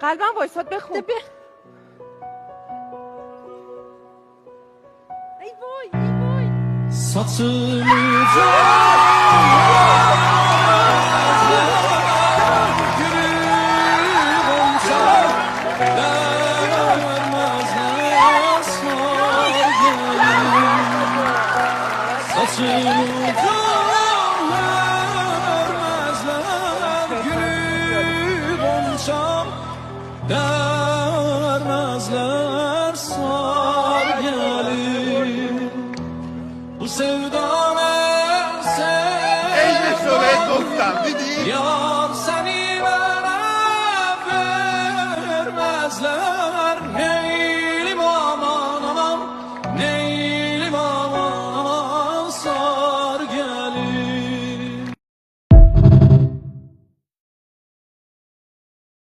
قلبم وایساد بخون. ای وای ای وای. Dermezler sar gelir bu sevda عین شده گفتم دیدی؟ ya